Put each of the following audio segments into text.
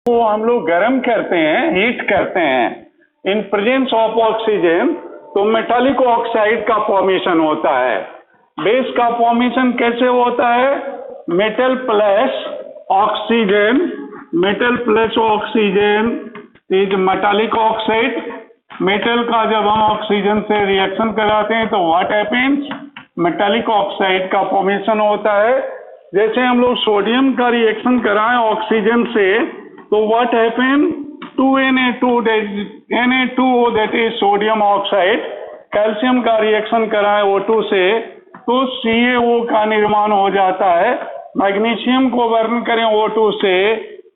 को हम लोग गर्म करते हैं, हीट करते हैं इन प्रेजेंस ऑफ ऑक्सीजन, तो मेटालिक ऑक्साइड का फॉर्मेशन होता है। बेस का फॉर्मेशन कैसे होता है? Metal plus oxygen, metal plus oxygen is metallic oxide. Metal का जब हम ऑक्सीजन से रिएक्शन कराते हैं तो व्हाट हैपेंस? मेटालिक ऑक्साइड का फॉर्मेशन होता है। जैसे हम लोग सोडियम का रिएक्शन कराएं ऑक्सीजन से तो what happen? 2Na2 Na2 that is sodium oxide. Calcium का रिएक्शन कराएं O2 से तो CaO का निर्माण हो जाता है। मैग्नीशियम को बर्न करें O2 से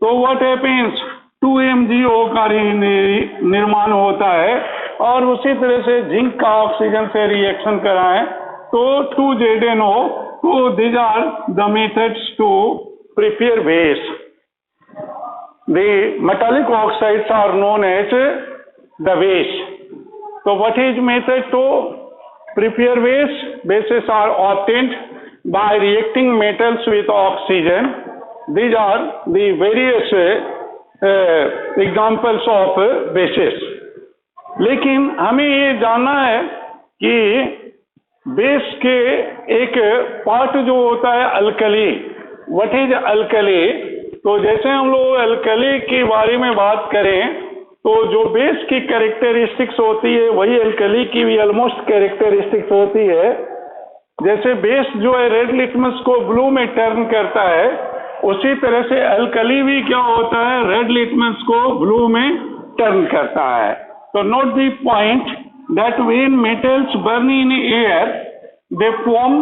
तो व्हाट हैपेंस? 2MgO का निर्माण होता है। और उसी तरह से जिंक का ऑक्सीजन से रिएक्शन कराएं तो 2ZnO। तो these are the methods to prepare base. The metallic oxides are known as the base. So what is method to prepare base? Bases are obtained by reacting metals with oxygen. These are the various examples of basis. लेकिन हमें ये जानना है कि base के एक part जो होता है अल्कली, व्हाट इज अल्कली? तो जैसे हम लोग अल्कली के बारे में बात करें तो जो बेस की कैरेक्टरिस्टिक्स होती है वही अल्कली की भी ऑलमोस्ट कैरेक्टरिस्टिक्स होती है। जैसे बेस जो है रेड लिटमस को ब्लू में टर्न करता है, उसी तरह से अल्कली भी क्या होता है? रेड लिटमस को ब्लू में टर्न करता है। तो note the point that when metals burn in air they form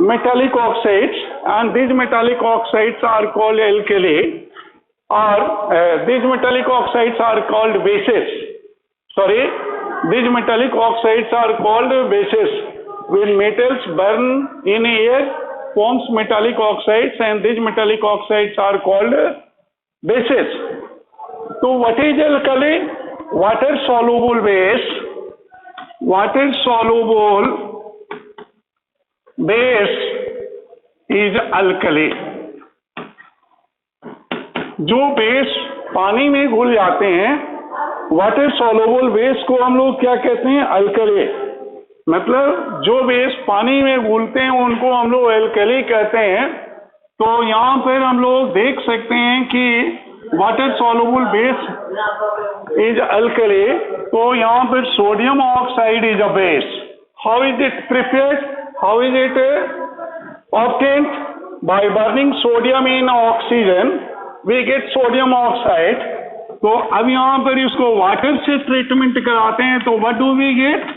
metallic oxides and these metallic oxides are called alkali, or these metallic oxides are called bases. Sorry, these metallic oxides are called bases. When metals burn in air forms metallic oxides and these metallic oxides are called bases. So what is alkali? Water soluble base. Water soluble base is alkali. जो base पानी में घुल जाते हैं water soluble base को हम लोग क्या कहते हैं? अल्कली। मतलब जो बेस पानी में घुलते हैं उनको हम लोग अल्कली कहते हैं। तो यहाँ पर हम लोग देख सकते हैं कि water soluble base is alkali. तो यहाँ पर sodium oxide is a base. How is it prepared? How is it obtained? By burning sodium in oxygen, we get sodium oxide. तो अब यहाँ पर इसको वाटर से ट्रीटमेंट कराते हैं तो what do we get?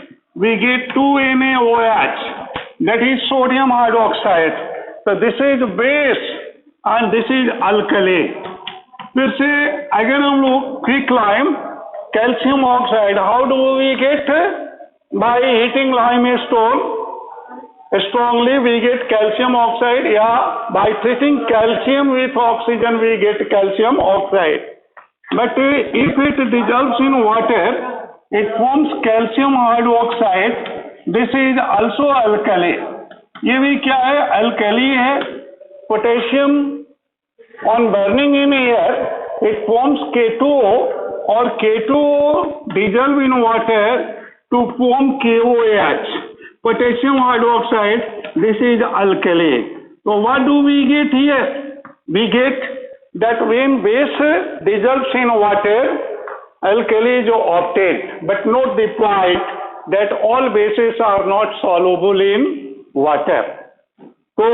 We get 2NaOH, that is sodium hydroxide. So this is base and this is alkali. फिर से अगर हम लोग quicklime calcium oxide, how do we get? By heating limestone strongly we get calcium oxide. Yeah, by treating calcium with oxygen we get calcium oxide. But if it dissolves in water it forms calcium hydroxide. This is also alkali. ये भी क्या है? alkali है। potassium on burning in air it forms K2O और K2O dissolve in water to form KOH. Potassium hydroxide, this is alkali. So what do we get here? We get that when base dissolves in water, alkali is obtained. But note the point that all bases are not soluble in water. So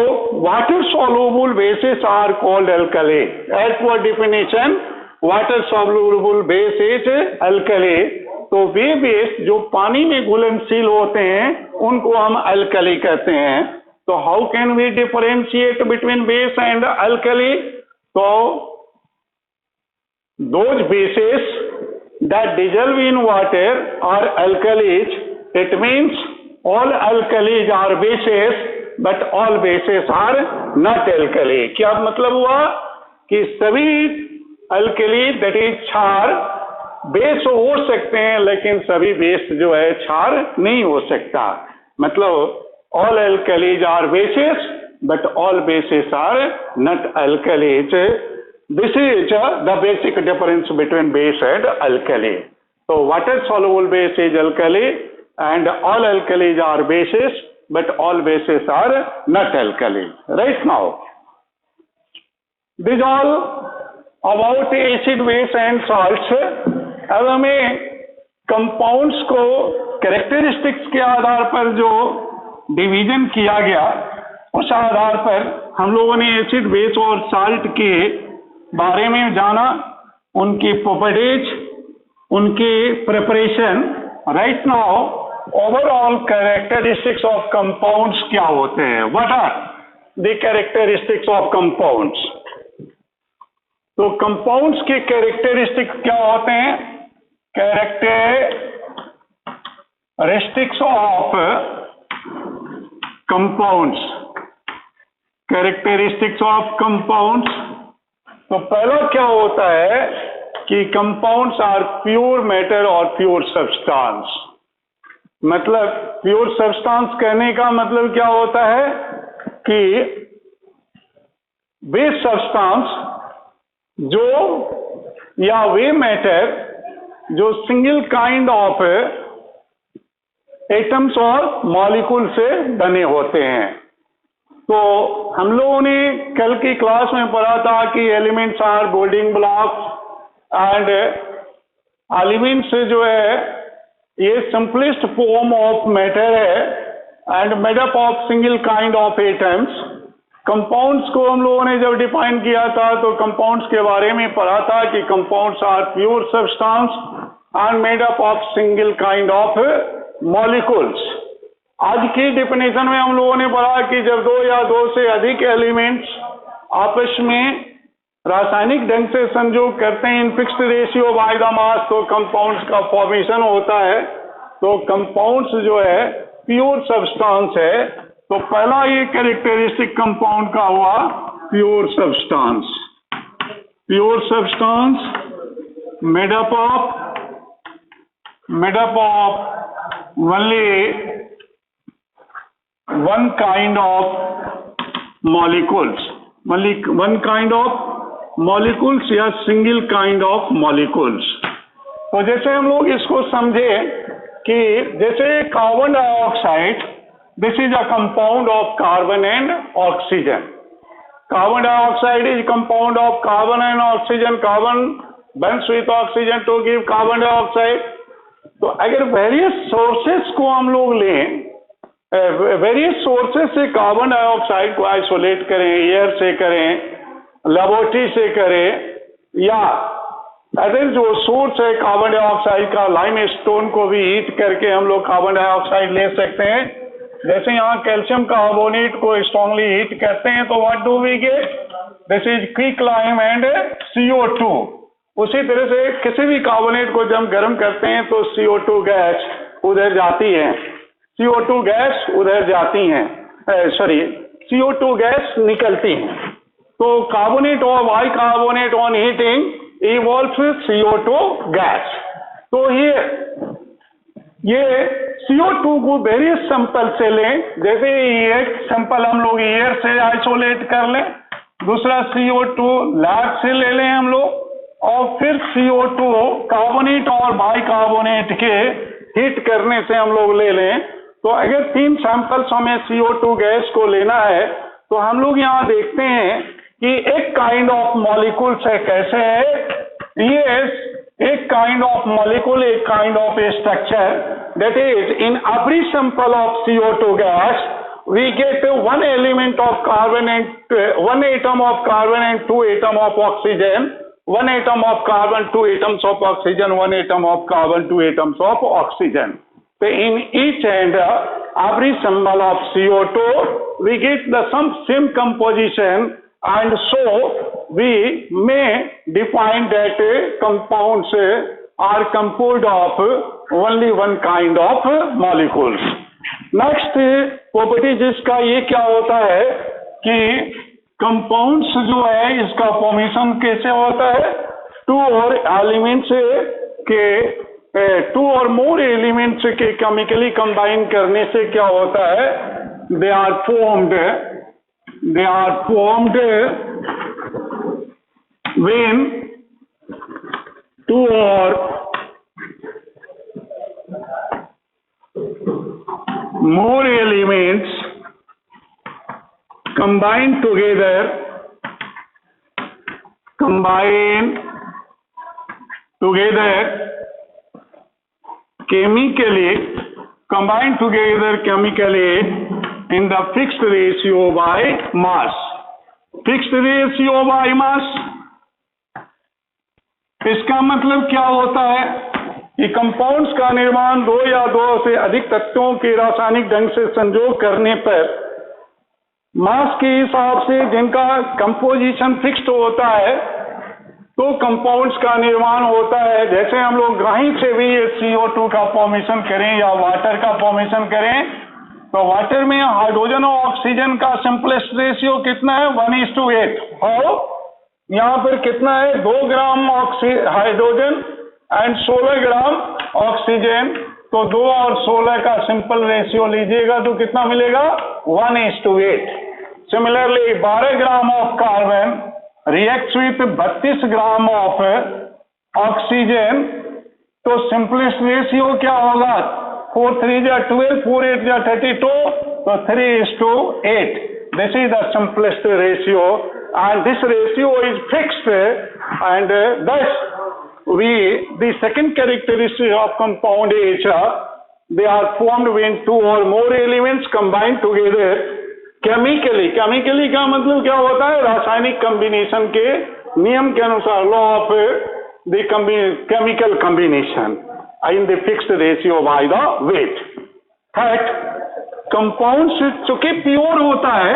water soluble bases are called alkali. As per definition, water soluble base is alkali. तो वे base जो पानी में घुलनशील होते हैं उनको हम alkali कहते हैं। तो how can we differentiate between base and alkali? तो those bases that dissolve in water are alkalis. It means all alkalis are bases but all bases are not alkali. क्या मतलब हुआ कि सभी अल्कली दैट इज क्षार base हो सकते हैं लेकिन सभी बेस जो है क्षार नहीं हो सकता। मतलब all alkalis are bases but all bases are not alkalis. This is the basic difference between base and alkali. So water soluble base is alkali and all alkalis are bases, but all bases are not alkali. Right now, this all about acid, base and salts. अब हमें compounds को characteristics के आधार पर जो division किया गया, उस आधार पर हम लोगों ने एसिड, बेस और साल्ट के बारे में जाना, उनकी प्रॉपर्टीज, उनके preparation. Right now overall characteristics of compounds क्या होते हैं? What are the characteristics of compounds? तो कंपाउंड्स के कैरेक्टरिस्टिक्स क्या होते हैं? Characteristics of compounds. Characteristics of compounds. तो पहला क्या होता है कि कंपाउंड्स आर प्योर मैटर और प्योर सब्सटेंस. मतलब प्योर सब्सटेंस कहने का मतलब क्या होता है कि वे सब्सटेंस जो या वे मैटर जो सिंगल काइंड ऑफ एटम्स और मॉलिक्यूल से बने होते हैं. तो हम लोगों ने कल की क्लास में पढ़ा था कि elements are building blocks and elements जो है ये सिंपलेस्ट फॉर्म ऑफ मैटर है and made up of single kind of atoms. Compounds को हम लोगों ने जब डिफाइन किया था तो कंपाउंड्स के बारे में पढ़ा था कि compounds are pure substance and made up of single kind of molecules. आज की डेफिनेशन में हम लोगों ने पढ़ा कि जब दो या दो से अधिक एलिमेंट्स आपस में रासायनिक ढंग से संयोग करते हैं in fixed ratio by the mass, तो कंपाउंड्स का फॉर्मेशन होता है. तो कंपाउंड्स जो है प्योर सब्सटेंस है. तो पहला ये कैरेक्टरिस्टिक कंपाउंड का हुआ pure substance. Pure substance made up of only one kind of molecules, only one kind of molecules या single kind of molecules. तो जैसे हम लोग इसको समझे कि जैसे carbon dioxide, this is a compound of carbon and oxygen. Carbon dioxide is compound of carbon and oxygen. Carbon bonds with oxygen to give carbon dioxide. तो अगर वेरियस सोर्सेस को हम लोग लें, वेरियस सोर्सेस से कार्बन डाइऑक्साइड को isolate करें, air से करें, लेबोरेटरी से करें, या अदर जो सोर्स है कार्बन डाइऑक्साइड का, लाइमस्टोन को भी हीट करके हम लोग कार्बन डाइऑक्साइड ले सकते हैं. जैसे यहाँ कैल्शियम कार्बोनेट को स्ट्रांगली हीट करते हैं तो what do we get? This is quick lime and CO2. उसी तरह से किसी भी कार्बोनेट को जब गर्म करते हैं तो CO2 गैस उधर जाती है, CO2 गैस उधर जाती हैं, CO2 गैस निकलती हैं. तो कार्बोनेट और bicarbonate on heating evolves CO2 gas. तो ये CO2 को वेरियस सैंपल से लें. जैसे एक सैंपल हम लोग एयर से आइसोलेट कर लें, दूसरा CO2 लैब से ले लें हम लोग, और फिर CO2 कार्बोनेट और बाइकार्बोनेट के हीट करने से हम लोग ले लें. तो अगर 3 सैंपल्स हमें CO2 गैस को लेना है तो हम लोग यहाँ देखते हैं कि एक काइंड ऑफ मॉलिक्यूल्स है. कैसे है ये? एक काइंड ऑफ मॉलिक्यूल, एक kind of structure, that is in every sample of CO2 gas we get one element of carbon and one atom of carbon and 2 atom of oxygen, one atom of carbon, 2 atoms of oxygen, one atom of carbon, 2 atoms of oxygen. So in each and every symbol of CO2 we get the same composition, and so we may define that compounds are composed of only one kind of molecules. Next property जिसका ये क्या होता है कि compounds जो है इसका formation कैसे होता है? 2 और एलिमेंट्स के 2 और मोर एलिमेंट्स के केमिकली कंबाइन करने से क्या होता है? They are formed when two or more elements combine together chemically in the fixed ratio by mass. Fixed ratio by mass, इसका मतलब क्या होता है कि कंपाउंड्स का निर्माण दो या दो से अधिक तत्वों के रासायनिक ढंग से संयोग करने पर मास के हिसाब से जिनका कंपोजिशन फिक्स्ड होता है तो कंपाउंड्स का निर्माण होता है। जैसे हम लोग ग्राही से भी CO2 का फॉर्मेशन करें या वाटर का फॉर्मेशन करें तो वाटर में हाइड्रोजन और ऑक्सीजन का सिंपलेस्ट रेशियो कितना है 1:8। और यहाँ पर कितना है 2 gram hydrogen and 16 gram oxygen, तो 2 और 16 का सिंपल रेशियो लीजिएगा तो कितना मिलेगा 1:8। Similarly 12 gram of carbon reacts with 32 gram of oxygen, तो सिंपलेस्ट रेशियो क्या होगा 4 3 जा 12, 4 8 जा 32, तो 3:8। This is the simplest ratio and this ratio is fixed and thus the second characteristic of compound H, they are formed when two or more elements combine together chemically। chemically का मतलब क्या होता है रासायनिक कॉम्बिनेशन के नियम के अनुसार, law of the chemical combination in the fixed ratio by the weight। Third, compound चूंकि प्योर होता है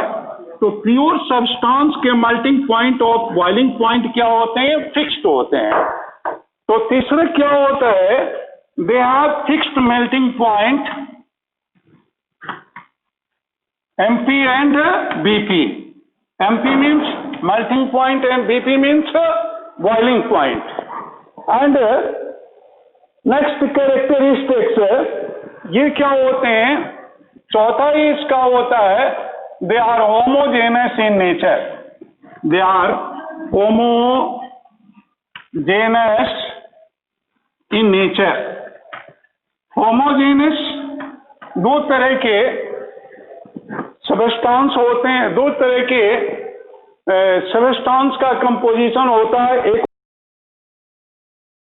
तो प्योर सब्सटेंस के मेल्टिंग पॉइंट और बॉइलिंग पॉइंट क्या होते हैं फिक्स्ड होते हैं। तो तीसरा क्या होता है they have fixed melting point MP and BP। MP means melting point and BP means boiling point। and next characteristics ये क्या होते हैं, चौथा ही इसका होता है they are homogeneous in nature. They are homogeneous in nature. Homogeneous दो तरह के सबस्टेंस होते हैं, दो तरह के सबस्टेंस का कंपोजिशन होता है। एक